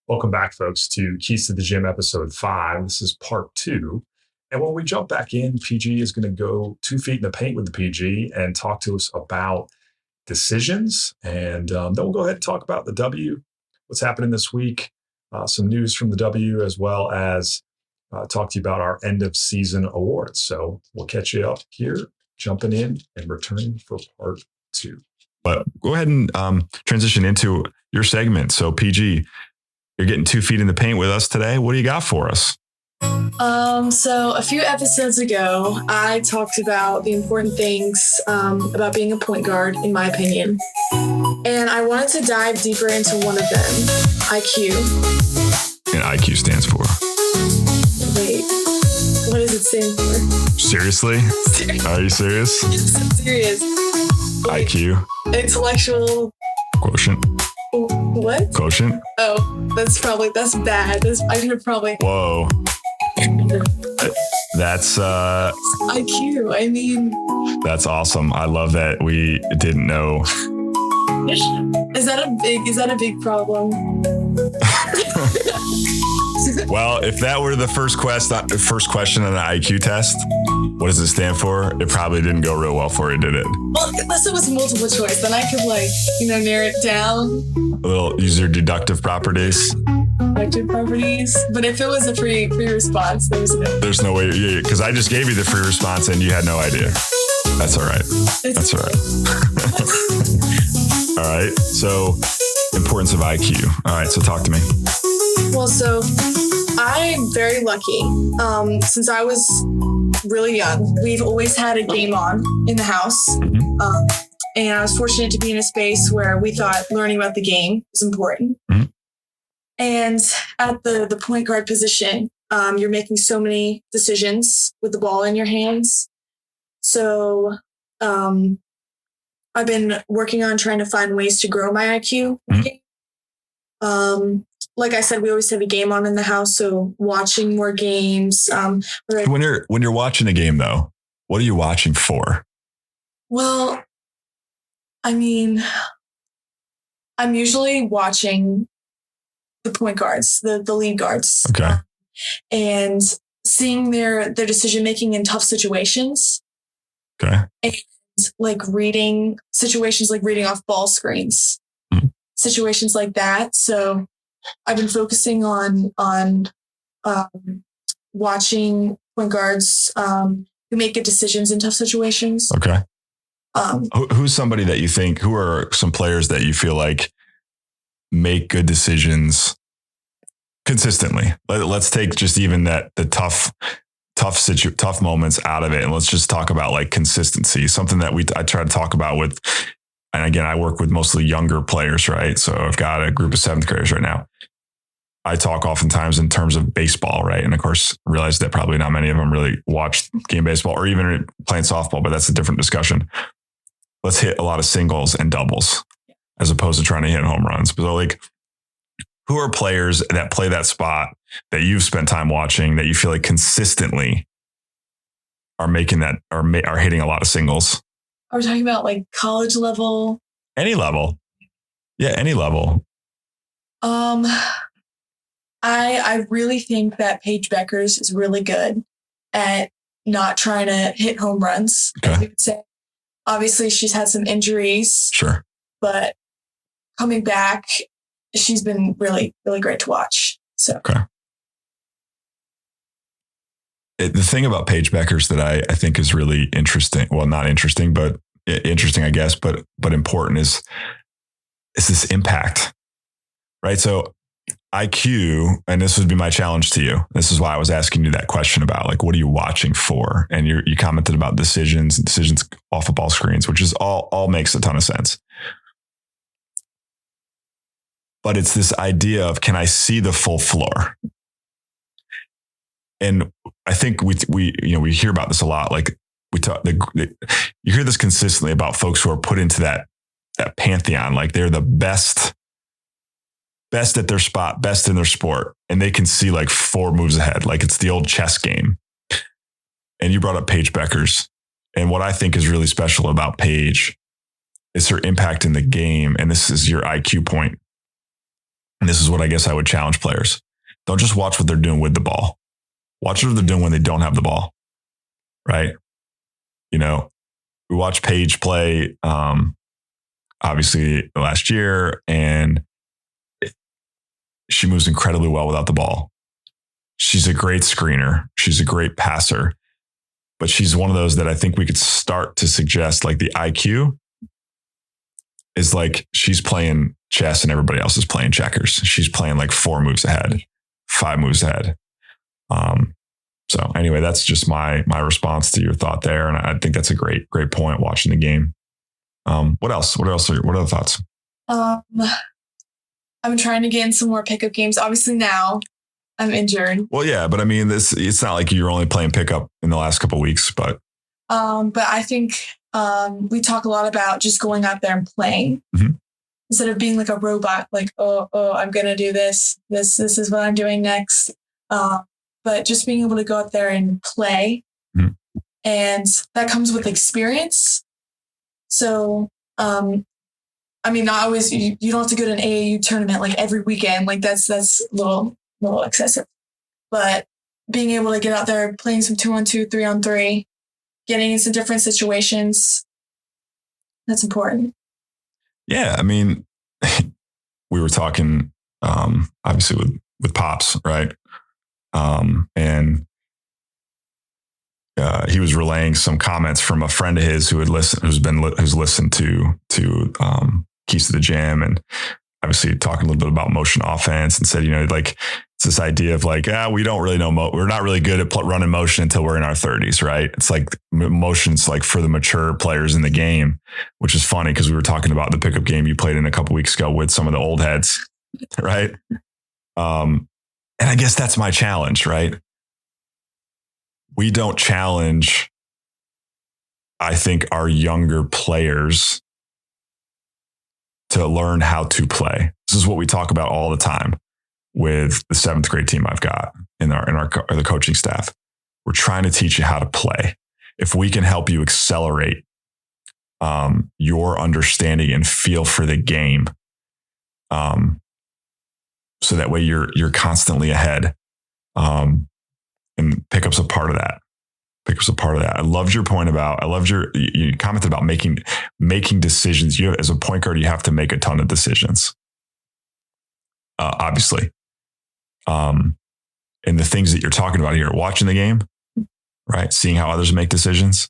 Welcome back, folks, to Keys to the Gym episode 5. This is part 2. And when we jump back in, PG is going to go 2 feet in the paint with the PG and talk to us about decisions. And then we'll go ahead and talk about the W, what's happening this week, some news from the W, as well as talk to you about our end of season awards. So we'll catch you up here, jumping in and returning for part 2. But go ahead and transition into your segment. So PG, you're getting 2 feet in the paint with us today. What do you got for us? So a few episodes ago, I talked about the important things about being a point guard, in my opinion. And I wanted to dive deeper into one of them, IQ. And IQ stands for? Wait, what does it stand for? Seriously? Are you serious? Yes, I'm serious. IQ. Intellectual. Quotient. What? Quotient. Oh, that's bad. I should have probably. Whoa. That's IQ. I mean, that's awesome. I love that we didn't know. Is that a big problem? Well, if that were the first question on the IQ test, what does it stand for? It probably didn't go real well for you, did it? Well, unless it was multiple choice, then I could narrow it down. A little use your deductive properties. Deductive properties. But if it was a free response, there's no way. Yeah, because I just gave you the free response and you had no idea. That's all right. That's all right. All right. So, importance of IQ. All right. So talk to me. Well, so I'm very lucky. Since I was really young, we've always had a game on in the house. Mm-hmm. And I was fortunate to be in a space where we thought learning about the game is important. Mm-hmm. And at the point guard position, you're making so many decisions with the ball in your hands. So I've been working on trying to find ways to grow my IQ. Mm-hmm. Like I said, we always have a game on in the house, so watching more games. When you're watching a game, though, what are you watching for? Well, I mean, I'm usually watching the point guards, the lead guards, okay, and seeing their decision making in tough situations. Okay, and reading situations, like reading off ball screens, situations like that. So I've been focusing on watching point guards who make good decisions in tough situations. Okay. Who's somebody that you think, who are some players that you feel like make good decisions consistently? Let's take just even the tough moments out of it. And let's just talk about like consistency, something that I try to talk about with, and again, I work with mostly younger players, right? So I've got a group of 7th graders right now. I talk oftentimes in terms of baseball, right? And of course, realize that probably not many of them really watch game baseball or even playing softball, but that's a different discussion. Let's hit a lot of singles and doubles as opposed to trying to hit home runs. But like, who are players that play that spot that you've spent time watching that you feel like consistently are making that, are hitting a lot of singles? Are we talking about like college level? Any level. Yeah, any level. I really think that Paige Beckers is really good at not trying to hit home runs, as you would say. Obviously, she's had some injuries. Sure. But coming back, she's been really, really great to watch. So. Okay. The thing about Paige Beckers that I think is really interesting, well, not interesting, but interesting, I guess, but important is this impact, right? So IQ, and this would be my challenge to you. This is why I was asking you that question about like, what are you watching for? And you commented about decisions off of ball screens, which is all makes a ton of sense. But it's this idea of, can I see the full floor? And I think we hear about this a lot. Like you hear this consistently about folks who are put into that pantheon, like they're the best at their spot, best in their sport. And they can see like 4 moves ahead. Like it's the old chess game. And you brought up Paige Beckers. And what I think is really special about Paige is her impact in the game. And this is your IQ point. And this is what I guess I would challenge players. Don't just watch what they're doing with the ball. Watch what they're doing when they don't have the ball, right? You know, we watched Paige play, obviously last year, and she moves incredibly well without the ball. She's a great screener. She's a great passer, but she's one of those that I think we could start to suggest like the IQ is like she's playing chess and everybody else is playing checkers. She's playing like 4 moves ahead, 5 moves ahead. So anyway, that's just my response to your thought there. And I think that's a great point watching the game. What else? What other thoughts? I'm trying to get in some more pickup games. Obviously now I'm injured. Well, yeah, but I mean, it's not like you're only playing pickup in the last couple of weeks, but I think we talk a lot about just going out there and playing instead of being like a robot, like, oh, I'm going to do this. This is what I'm doing next. But just being able to go out there and play. And that comes with experience. So, I mean, not always, you don't have to go to an AAU tournament like every weekend. Like that's a little excessive. But being able to get out there, playing some 2-on-2, 3-on-3, getting into different situations, that's important. Yeah, I mean, we were talking, obviously with Pops, right? And he was relaying some comments from a friend of his who's listened to Keys to the Gym, and obviously talking a little bit about motion offense, and said, you know, like it's this idea of like, we don't really know, we're not really good at running motion until we're in our 30s, right? It's like motion's like for the mature players in the game, which is funny because we were talking about the pickup game you played in a couple weeks ago with some of the old heads, right? And I guess that's my challenge, right? We don't challenge, I think, our younger players to learn how to play. This is what we talk about all the time with the 7th grade team I've got in the coaching staff. We're trying to teach you how to play. If we can help you accelerate your understanding and feel for the game, so that way you're constantly ahead. And pickup's a part of that. I loved your point about, you commented about making decisions. As a point guard, you have to make a ton of decisions. Obviously. And the things that you're talking about here, watching the game, right? Seeing how others make decisions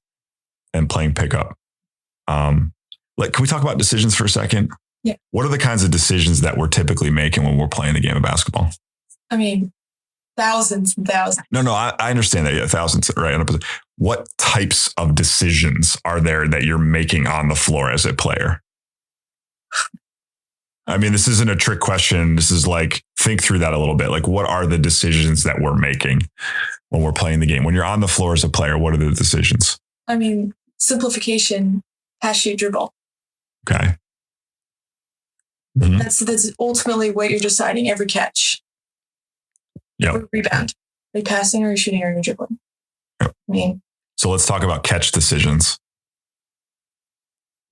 and playing pickup. Can we talk about decisions for a second? Yeah. What are the kinds of decisions that we're typically making when we're playing the game of basketball? I mean, thousands and thousands. No, I understand that. Yeah, thousands, right? What types of decisions are there that you're making on the floor as a player? I mean, this isn't a trick question. This is like, think through that a little bit. Like, what are the decisions that we're making when we're playing the game? When you're on the floor as a player, what are the decisions? I mean, simplification, pass, shoot, dribble. Okay. That's ultimately what you're deciding every catch. Yep. Every rebound. Are you passing or are you shooting or are you dribbling? Yep. I mean, so let's talk about catch decisions.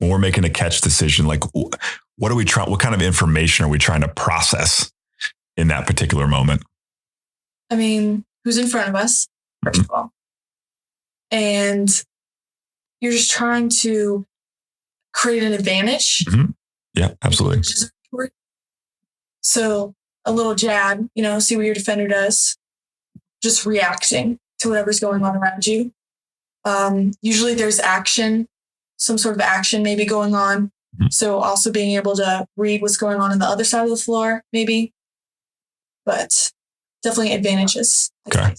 When we're making a catch decision, like what are we trying? What kind of information are we trying to process in that particular moment? I mean, who's in front of us, first of all, and you're just trying to create an advantage. Yeah, absolutely. So a little jab, see what your defender does. Just reacting to whatever's going on around you. Usually there's action, some sort of action maybe going on. So also being able to read what's going on the other side of the floor, maybe. But definitely advantages. Okay.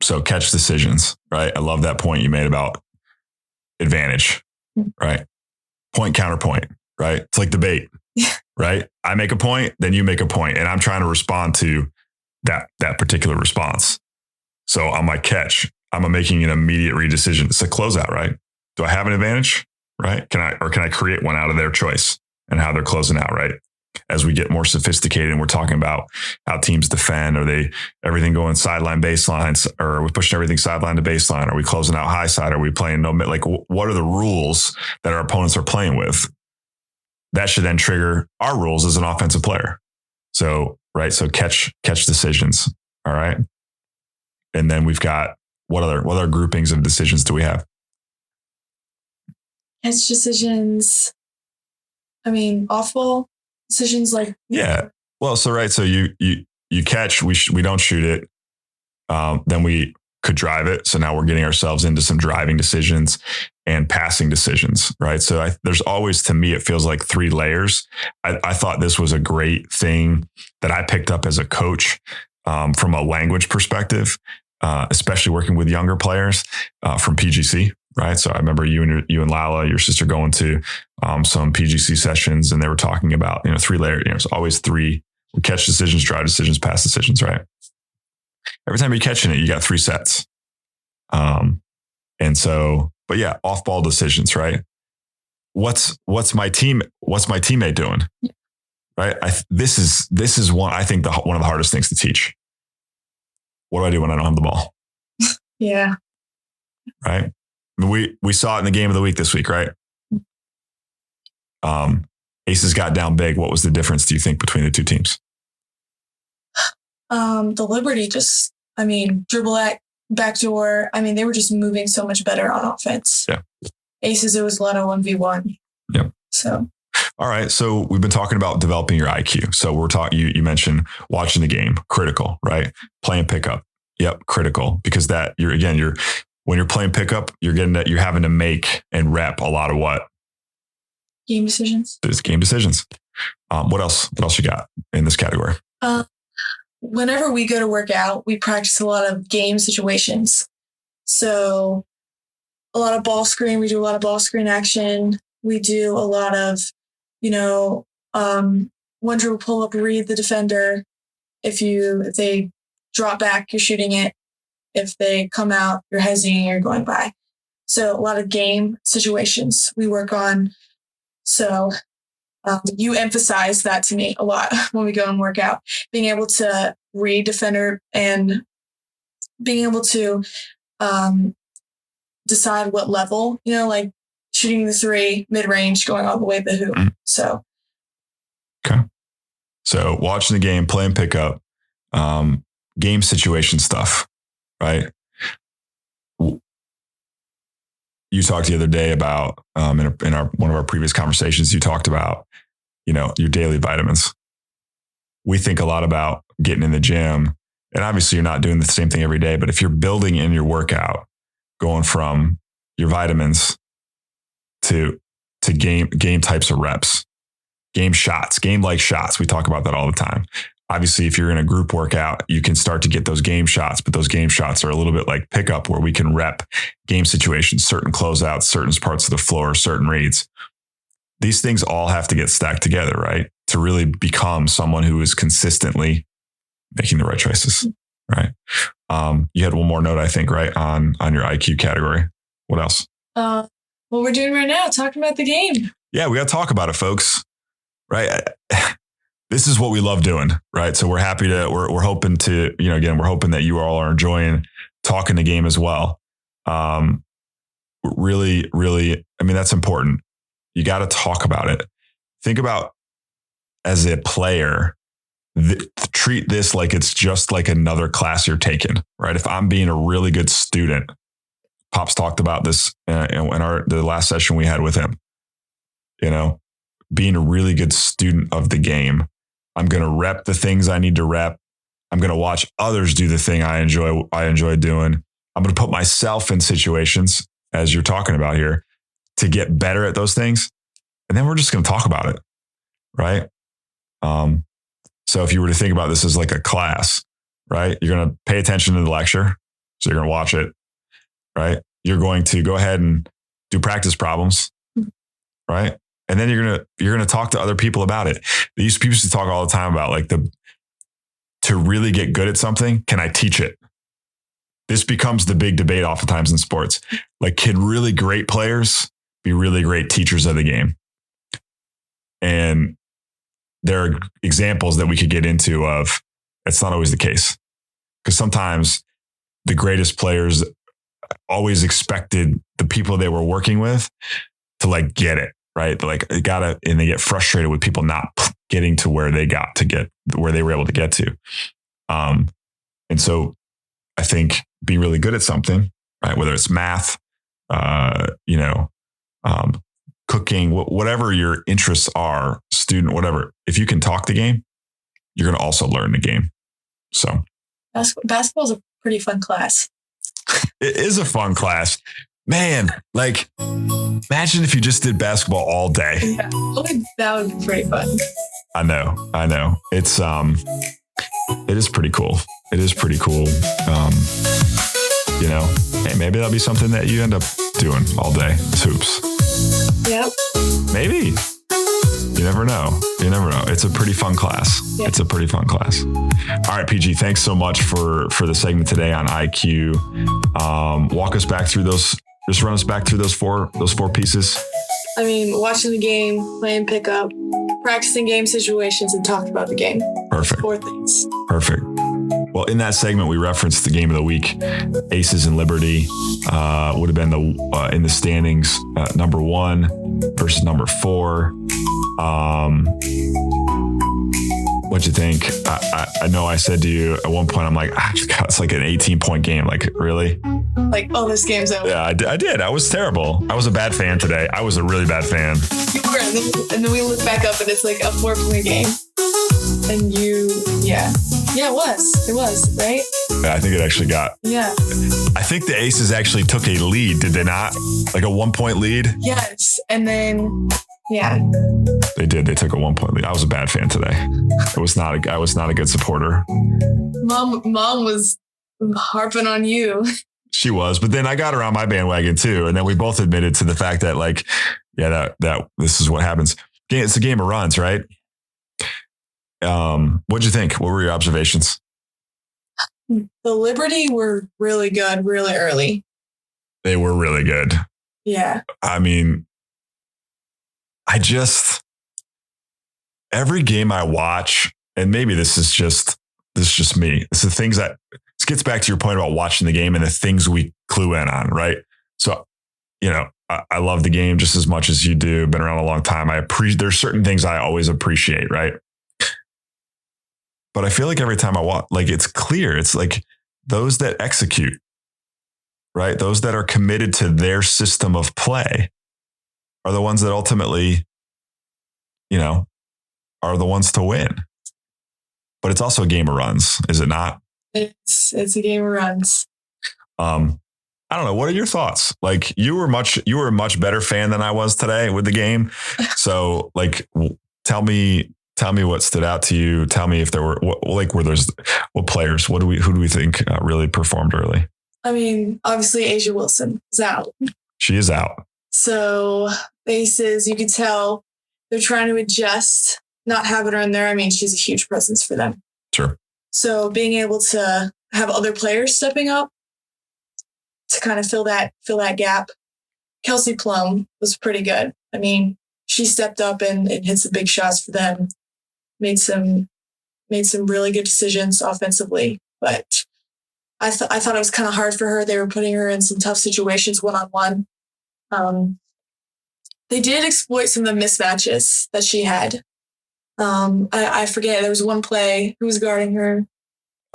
So catch decisions, right? I love that point you made about advantage, right? Point, counterpoint, right? It's like debate, right? I make a point, then you make a point, and I'm trying to respond to that particular response. So on my catch, I'm making an immediate redecision. It's a closeout, right? Do I have an advantage, right? Can I create one out of their choice and how they're closing out, right? As we get more sophisticated and we're talking about how teams defend, are they everything going sideline baselines, or are we pushing everything sideline to baseline? Are we closing out high side? Are we playing no mid? Like, what are the rules that our opponents are playing with? that should then trigger our rules as an offensive player. So, right. So catch decisions. All right. And then we've got what other groupings of decisions do we have? Catch decisions. I mean, off ball decisions like. Yeah. Well, so, right. So you catch, we don't shoot it. Then we could drive it. So now we're getting ourselves into some driving decisions and passing decisions, right? So there's always, to me, it feels like 3 layers. I thought this was a great thing that I picked up as a coach from a language perspective, especially working with younger players from PGC, right? So I remember you and Lala, your sister, going to some PGC sessions, and they were talking about 3 layers. It's always 3: catch decisions, drive decisions, pass decisions, right? Every time you're catching it, you got 3 sets. And so, but yeah, off ball decisions, right? What's my teammate doing? Right. This is one, I think one of the hardest things to teach. What do I do when I don't have the ball? Yeah. Right. I mean, we saw it in the game of the week this week, right? Aces got down big. What was the difference, do you think, between the 2 teams? The Liberty dribble at backdoor. They were just moving so much better on offense. Yeah. Aces, it was a lot of 1v1. Yeah. So. All right. So we've been talking about developing your IQ. So we're talking, you mentioned watching the game, critical, right? Playing pickup. Yep. Critical, because that when you're playing pickup, you're having to make and rep a lot of what? Game decisions. There's game decisions. What else you got in this category? Whenever we go to work out, we practice a lot of game situations. So a lot of ball screen. We do a lot of ball screen action. We do a lot of, one dribble pull up, read the defender. If they drop back, you're shooting it. If they come out, you're hesitating, you're going by. So a lot of game situations we work on. So you emphasize that to me a lot when we go and work out, being able to read defender and being able to decide what level, like shooting the 3 mid-range, going all the way to the hoop. So. Okay. So watching the game, playing pickup, game situation stuff, right? You talked the other day about, in one of our previous conversations, you talked about, your daily vitamins. We think a lot about getting in the gym, and obviously you're not doing the same thing every day, but if you're building in your workout, going from your vitamins to game types of reps, game shots, game-like shots. We talk about that all the time. Obviously, if you're in a group workout, you can start to get those game shots, but those game shots are a little bit like pickup, where we can rep game situations, certain closeouts, certain parts of the floor, certain reads. These things all have to get stacked together, right? To really become someone who is consistently making the right choices, right? You had one more note, I think, right, on your IQ category. What else? What we're doing right now, talking about the game. Yeah, we got to talk about it, folks. Right. This is what we love doing. Right. So we're hoping to, we're hoping that you all are enjoying talking the game as well. Really, that's important. You got to talk about it. Think about, as a player, treat this like it's just like another class you're taking, right? If I'm being a really good student, Pops talked about this in the last session we had with him, being a really good student of the game. I'm going to rep the things I need to rep. I'm going to watch others do the thing I enjoy doing. I'm going to put myself in situations, as you're talking about here, to get better at those things. And then we're just going to talk about it. Right. So if you were to think about this as like a class, right, you're going to pay attention to the lecture. So you're going to watch it. Right. You're going to go ahead and do practice problems. Right. And then you're going to talk to other people about it. These people used to talk all the time about like to really get good at something. Can I teach it? This becomes the big debate oftentimes in sports. Like, can really great players be really great teachers of the game? And there are examples that we could get into of it's not always the case, because sometimes the greatest players always expected the people they were working with to like get it. right? Like and they get frustrated with people not getting to where they were able to get to. And so I think being really good at something, right? Whether it's math, cooking, whatever your interests are, student, whatever, if you can talk the game, you're going to also learn the game. So basketball is a pretty fun class. It is a fun class, man. Like, imagine if you just did basketball all day. Yeah, that would be pretty fun. I know. It's, it is pretty cool. It is pretty cool. Hey, maybe that'll be something that you end up doing all day. It's hoops. Yep. Maybe. You never know. It's a pretty fun class. Yeah. It's a pretty fun class. All right, PG, thanks so much for the segment today on IQ. Walk us back through those. Just run us back through those four pieces. I mean, watching the game, playing pickup, practicing game situations, and talking about the game. Perfect. 4 things. Perfect. Well, in that segment, we referenced the game of the week. Aces and Liberty would have been in the standings, number 1 versus number 4. What'd you think? I know I said to you at one point, I'm like, it's like an 18-point game. Like, really? Like, oh, this game's over. Yeah, I did. I was terrible. I was a bad fan today. I was a really bad fan. You were, and then we look back up and it's like a 4-point game. And it was, right? Yeah, I think it actually got. Yeah. I think the Aces actually took a lead, did they not? Like a 1-point lead? Yes. And then, yeah. They did. They took a 1-point lead. I was a bad fan today. I was not a good supporter. Mom was harping on you. She was, but then I got her on my bandwagon too. And then we both admitted to the fact that that this is what happens. It's a game of runs, right? What'd you think? What were your observations? The Liberty were really good, really early. They were really good. Yeah. I mean, every game I watch, and maybe this is just me. It's the things that, this gets back to your point about watching the game and the things we clue in on, right? So, I love the game just as much as you do. Been around a long time. There's certain things I always appreciate, right? But I feel like every time I watch, like, it's clear. It's like those that execute, right? Those that are committed to their system of play are the ones that ultimately, are the ones to win. But it's also a game of runs, is it not? It's a game of runs. I don't know. What are your thoughts? Like, you were a much better fan than I was today with the game. So, like, tell me what stood out to you. Tell me if there were what players, who do we think really performed early? I mean, obviously A'ja Wilson is out. She is out. So Aces, you could tell they're trying to adjust, not having her in there. I mean, she's a huge presence for them. Sure. So being able to have other players stepping up to kind of fill that gap. Kelsey Plum was pretty good. I mean, she stepped up and hit some big shots for them. Made some really good decisions offensively, but I thought it was kind of hard for her. They were putting her in some tough situations one-on-one. They did exploit some of the mismatches that she had. I forget, there was one play, who was guarding her?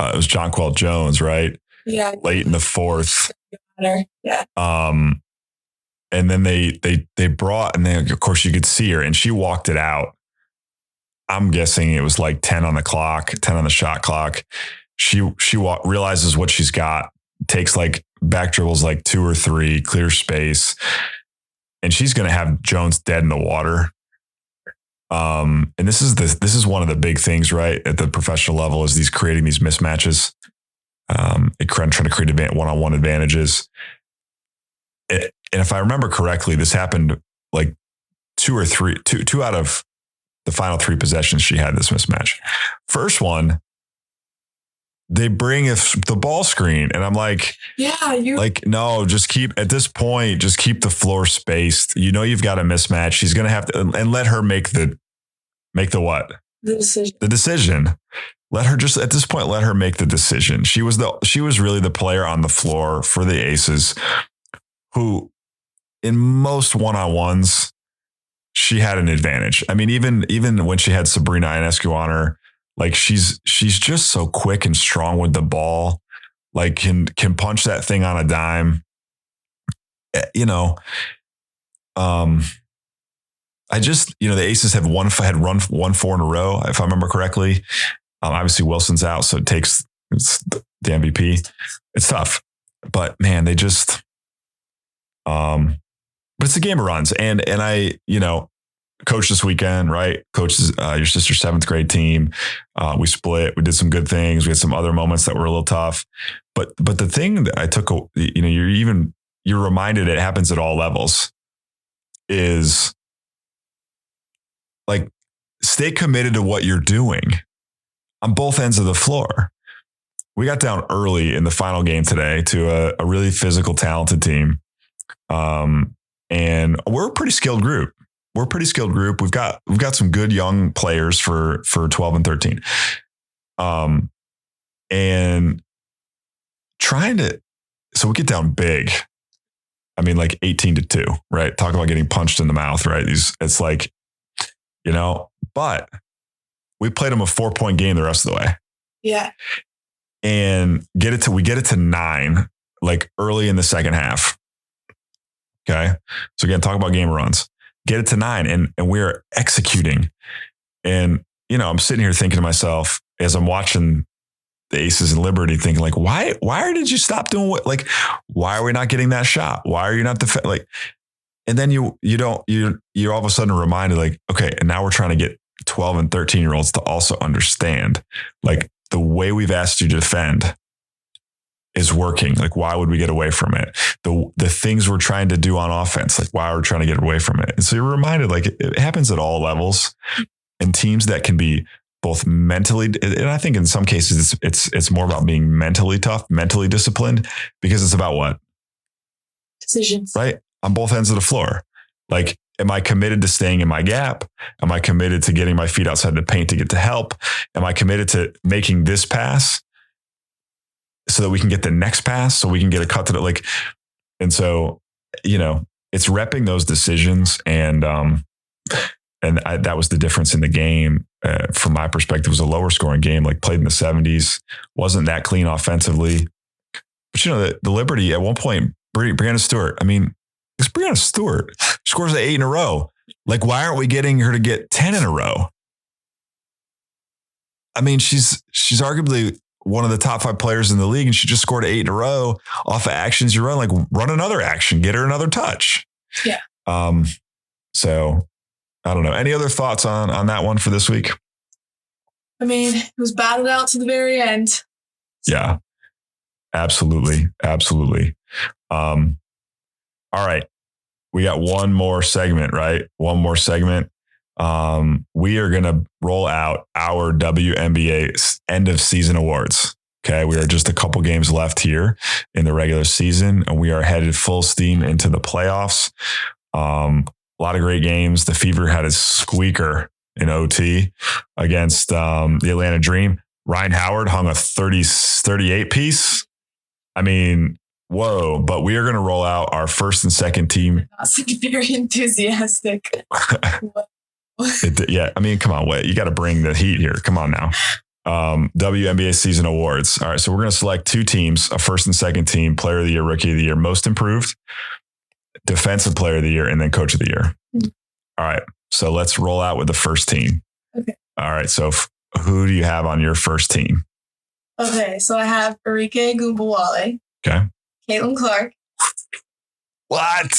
It was Jonquel Jones, right? Yeah. Late in the 4th. Yeah. And then they brought, and then of course you could see her, and she walked it out. I'm guessing it was like 10 on the shot clock. She realizes what she's got, takes like back dribbles, like 2 or 3, clear space. And she's going to have Jones dead in the water. And this is one of the big things, right? At the professional level, is creating these mismatches. Trying to create one-on-one advantages. And if I remember correctly, this happened like two out of the final 3 possessions she had this mismatch. First one, they bring the ball screen, and I'm like, no, just keep the floor spaced. You've got a mismatch. She's going to have to, and let her make the what? The decision. Let her just, at this point, let her make the decision. She was really the player on the floor for the Aces, who in most one-on-ones, she had an advantage. I mean, even when she had Sabrina Ionescu on her, like she's just so quick and strong with the ball, like can punch that thing on a dime. You know, I just, the Aces had run 4 in a row, if I remember correctly. Obviously Wilson's out, so it's the MVP. It's tough, but man, they just, but it's a game of runs. And I, coached this weekend, right? Coaches, your sister's 7th grade team. We split, we did some good things. We had some other moments that were a little tough, but the thing that I took, you're reminded it happens at all levels is like, stay committed to what you're doing on both ends of the floor. We got down early in the final game today to a really physical, talented team. And we're a pretty skilled group. We've got some good young players for 12 and 13. And so we get down big. I mean, like 18-2, right? Talk about getting punched in the mouth, right? It's like, but we played them a 4-point game the rest of the way. Yeah. And we get it to 9, like early in the second half. Okay. So again, talk about game runs, get it to 9 and we're executing. And, I'm sitting here thinking to myself as I'm watching the Aces and Liberty thinking like, why did you stop doing why are we not getting that shot? Why are you not and then you're all of a sudden reminded like, okay, and now we're trying to get 12 and 13-year-olds to also understand like the way we've asked you to defend is working. Like, why would we get away from it? The things we're trying to do on offense, like why are we trying to get away from it? And so you're reminded like it happens at all levels, and teams that can be both mentally, and I think in some cases it's more about being mentally tough, mentally disciplined, because it's about what? Decisions. Right? On both ends of the floor. Like, am I committed to staying in my gap? Am I committed to getting my feet outside the paint to get to help? Am I committed to making this pass so that we can get the next pass, so we can get a cut to the and so, it's repping those decisions. And that was the difference in the game. From my perspective, it was a lower scoring game, like played in the 70s, wasn't that clean offensively. But the Liberty at one point, Brianna Stewart, it's Brianna Stewart scores 8 in a row. Like, why aren't we getting her to get 10 in a row? She's arguably one of the top 5 players in the league, and she just scored 8 in a row off of actions you run. Like, run another action, get her another touch. Yeah. So I don't know. Any other thoughts on that one for this week? It was battled out to the very end. Yeah, absolutely. All right. We got one more segment, right? One more segment. We are going to roll out our WNBA end of season awards. Okay. We are just a couple games left here in the regular season, and we are headed full steam into the playoffs. A lot of great games. The Fever had a squeaker in OT against the Atlanta Dream. Ryan Howard hung a 38 piece. Whoa, but we are going to roll out our first and second team. Very enthusiastic. Yeah. Come on, wait, you got to bring the heat here. Come on now. WNBA season awards. All right. So we're going to select 2 teams, a first and second team, player of the year, rookie of the year, most improved, defensive player of the year, and then coach of the year. All right. So let's roll out with the first team. Okay. All right. So who do you have on your first team? Okay. So I have Arike Gumbawale. Okay. Caitlin Clark. What?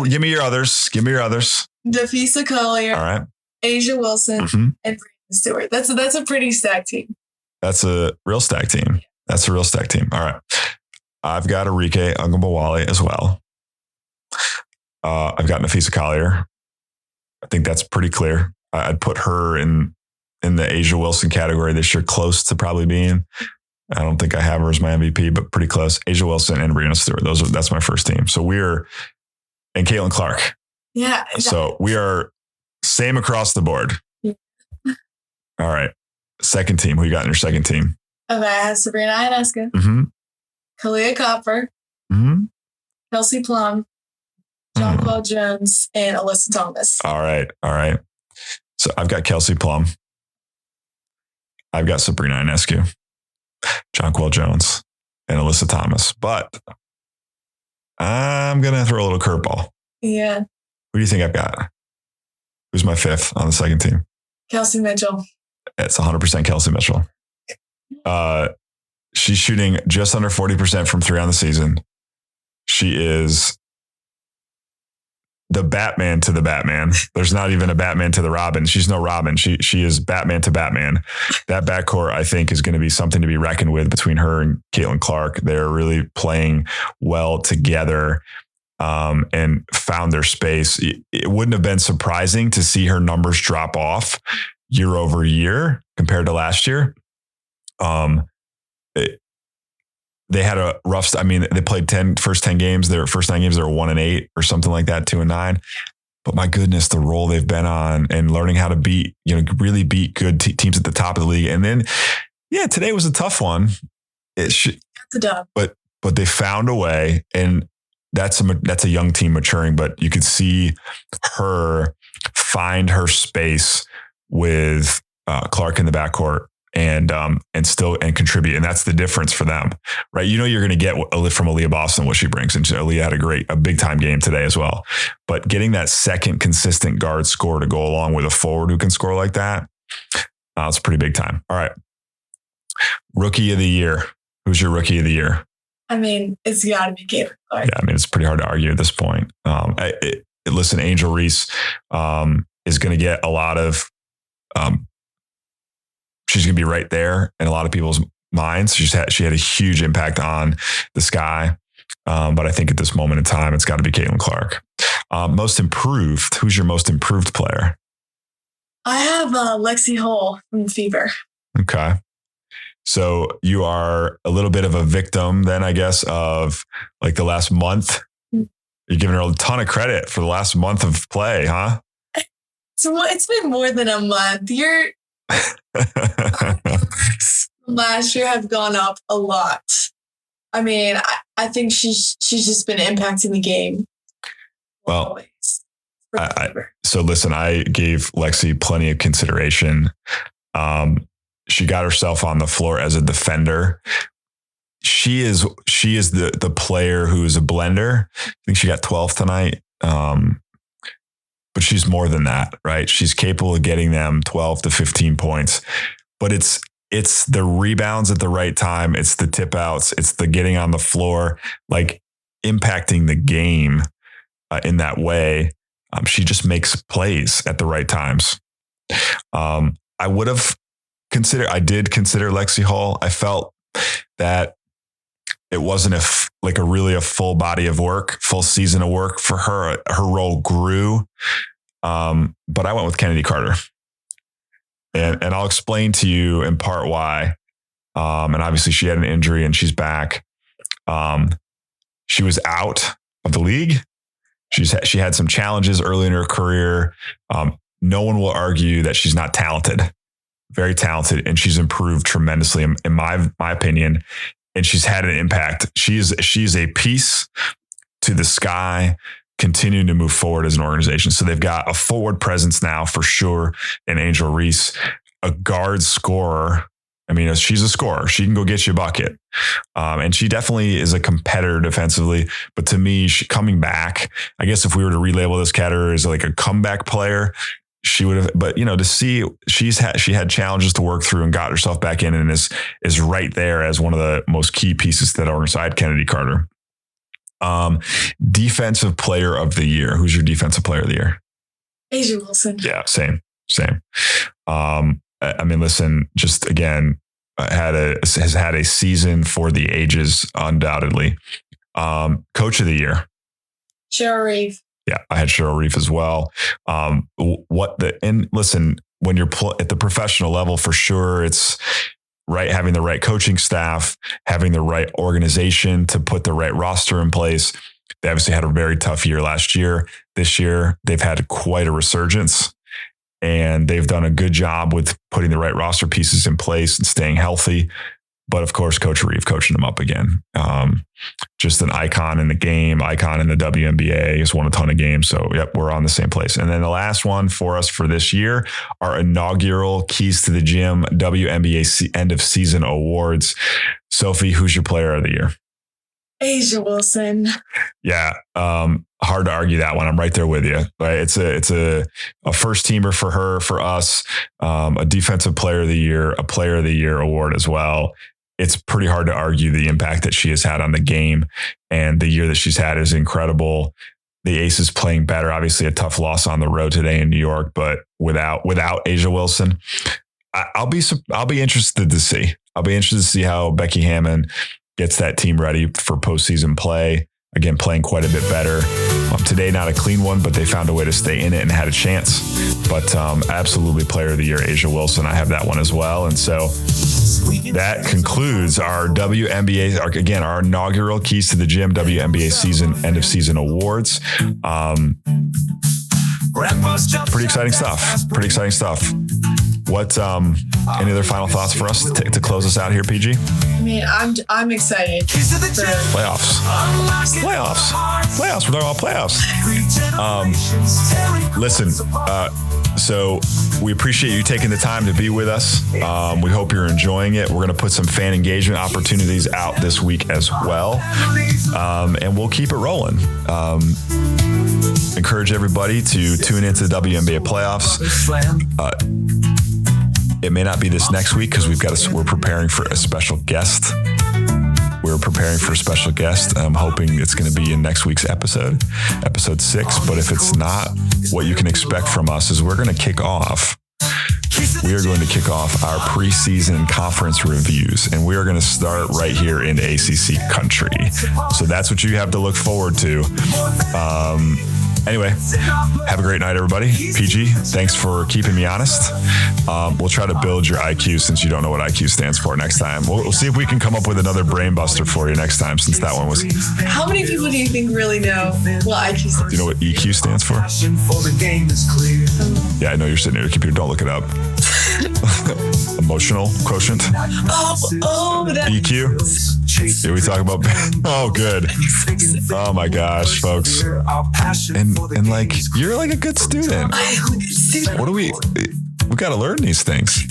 Give me your others. Defisa Collier. All right. Asia Wilson, and Brianna Stewart. That's a pretty stacked team. That's a real stacked team. All right. I've got Arike Gumbawale as well. I've got Nafisa Collier. I think that's pretty clear. I'd put her in the Asia Wilson category this year, close to probably being. I don't think I have her as my MVP, but pretty close. Asia Wilson and Brianna Stewart. That's my first team. So and Caitlin Clark. Yeah. So we are same across the board. Yeah. All right. Second team. Who you got in your second team? Okay. I have Sabrina Ionescu. Kalia Copper. Kelsey Plum. Jonquel Jones, and Alyssa Thomas. All right. So I've got Kelsey Plum. I've got Sabrina Ionescu, Jonquel Jones, and Alyssa Thomas. But I'm going to throw a little curveball. Yeah. Who do you think I've got? Who's my fifth on the second team? Kelsey Mitchell. It's 100% Kelsey Mitchell. She's shooting just under 40% from three on the season. She is the Batman to the Batman. There's not even a Batman to the Robin. She's no Robin. She is Batman to Batman. That backcourt, I think, is going to be something to be reckoned with between her and Caitlin Clark. They're really playing well together and found their space. It wouldn't have been surprising to see her numbers drop off year over year compared to last year. They had a rough. I mean, they played first 10 games. Their first 9 games, they were 1-8 or something like that, 2-9. But my goodness, the role they've been on and learning how to beat, really beat good teams at the top of the league. And then, today was a tough one. That's a dub. But they found a way, and that's a young team maturing. But you could see her find her space with Clark in the backcourt. And contribute. And that's the difference for them, right? You're going to get from Aaliyah Boston what she brings. And Aaliyah had a big time game today as well. But getting that second consistent guard score to go along with a forward who can score like that, it's pretty big time. All right. Rookie of the year. Who's your rookie of the year? I mean, it's got to be Caitlin Clark. Yeah, I mean, it's pretty hard to argue at this point. Listen, Angel Reese is going to get a lot of she's going to be right there in a lot of people's minds. She had a huge impact on the Sky. But I think at this moment in time, it's got to be Caitlin Clark. Most improved. Who's your most improved player? I have Lexi Hull from Fever. Okay. So you are a little bit of a victim then, I guess, of like the last month. You're giving her a ton of credit for the last month of play, huh? So it's been more than a month. Last year have gone up a lot. I mean, I think she's just been impacting the game. Well, so listen, I gave Lexi plenty of consideration. She got herself on the floor as a defender. She is the player who is a blender. I think she got 12 tonight. But she's more than that, right? She's capable of getting them 12 to 15 points, but it's the rebounds at the right time. It's the tip outs. It's the getting on the floor, like impacting the game in that way. She just makes plays at the right times. I did consider Lexi Hall. I felt that it wasn't a full body of work, full season of work for her. Her role grew. But I went with Kennedy Carter. And I'll explain to you in part why. And obviously she had an injury and she's back. She was out of the league. She had some challenges early in her career. No one will argue that she's not talented, very talented, and she's improved tremendously in my opinion. And she's had an impact. She's a piece to the Sky continuing to move forward as an organization. So they've got a forward presence now for sure in Angel Reese, a guard scorer. I mean, she's a scorer. She can go get you a bucket. And she definitely is a competitor defensively. But to me, coming back, I guess if we were to relabel this category as like a comeback player, she would have, but to see she had challenges to work through and got herself back in and is right there as one of the most key pieces to that organization. Kennedy Carter. Defensive player of the year. Who's your defensive player of the year? Asia Wilson. Yeah, same. I mean, listen, just again, has had a season for the ages, undoubtedly. Coach of the year. Cheryl Reeve. Yeah, I had Cheryl Reeve as well. Listen, when you're at the professional level, for sure, it's right, having the right coaching staff, having the right organization to put the right roster in place. They obviously had a very tough year last year. This year, they've had quite a resurgence, and they've done a good job with putting the right roster pieces in place and staying healthy. But of course, Coach Reeve coaching them up again. Just an icon in the game, icon in the WNBA. He's won a ton of games. So, yep, we're on the same place. And then the last one for us for this year, our inaugural Keys to the Gym WNBA end of season awards. Sophie, who's your player of the year? Ehhh Wilson. Yeah. Hard to argue that one. I'm right there with you. Right. It's a first teamer for her, for us, a defensive player of the year, a player of the year award as well. It's pretty hard to argue the impact that she has had on the game, and the year that she's had is incredible. The Aces playing better, obviously a tough loss on the road today in New York, but without Ehhh Wilson, I'll be interested to see. I'll be interested to see how Becky Hammon gets that team ready for postseason play. Again, playing quite a bit better. Today, not a clean one, but they found a way to stay in it and had a chance. But absolutely player of the year, Ehhh Wilson. I have that one as well. And so that concludes our WNBA, our inaugural Keys to the Gym WNBA season, end of season awards. Pretty exciting stuff. What, any other final thoughts for us to close us out here, PG? I mean, I'm excited for playoffs. We're talking about playoffs. Listen, so we appreciate you taking the time to be with us. We hope you're enjoying it. We're going to put some fan engagement opportunities out this week as well. And we'll keep it rolling. Encourage everybody to tune into the WNBA playoffs. It may not be this next week because we're preparing for a special guest. I'm hoping it's going to be in next week's episode 6. But if it's not, what you can expect from us is we're going to kick off our preseason conference reviews, and we are going to start right here in ACC country. So that's what you have to look forward to. Anyway, have a great night, everybody. PG, thanks for keeping me honest. We'll try to build your IQ since you don't know what IQ stands for next time. We'll see if we can come up with another brain buster for you next time, since that one was... How many people do you think really know what IQ stands for? Do you know what EQ stands for? Yeah, I know you're sitting at your computer. Don't look it up. Emotional quotient. EQ. Yeah, we talk about... Oh, good. Oh my gosh, folks. And like, you're like a good student. What do we got to learn these things.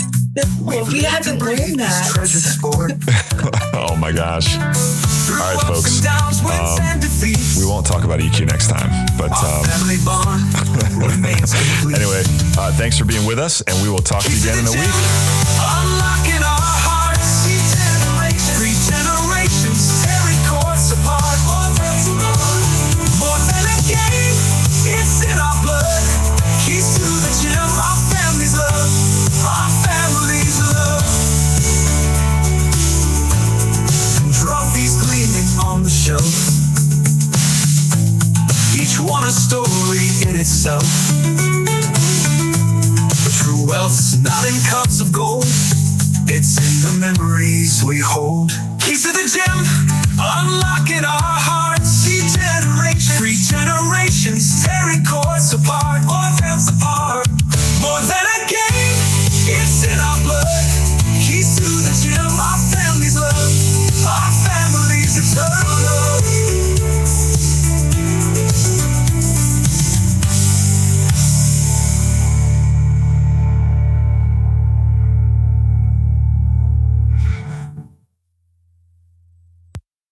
Well, we had to learn that. Oh my gosh. All right, folks. We won't talk about EQ next time, but anyway, thanks for being with us, and we will talk to you again in a week. Unlocking our hearts, three generations, tearing cords apart. More than a game, it's in our blood. Keys to the gym, our family's love, our family's love. And trophies gleaming on the shelf, each one a story in itself. But true wealth's not in cups of gold, it's in the memories we hold. Keys to the gym, unlocking our hearts. Three generations,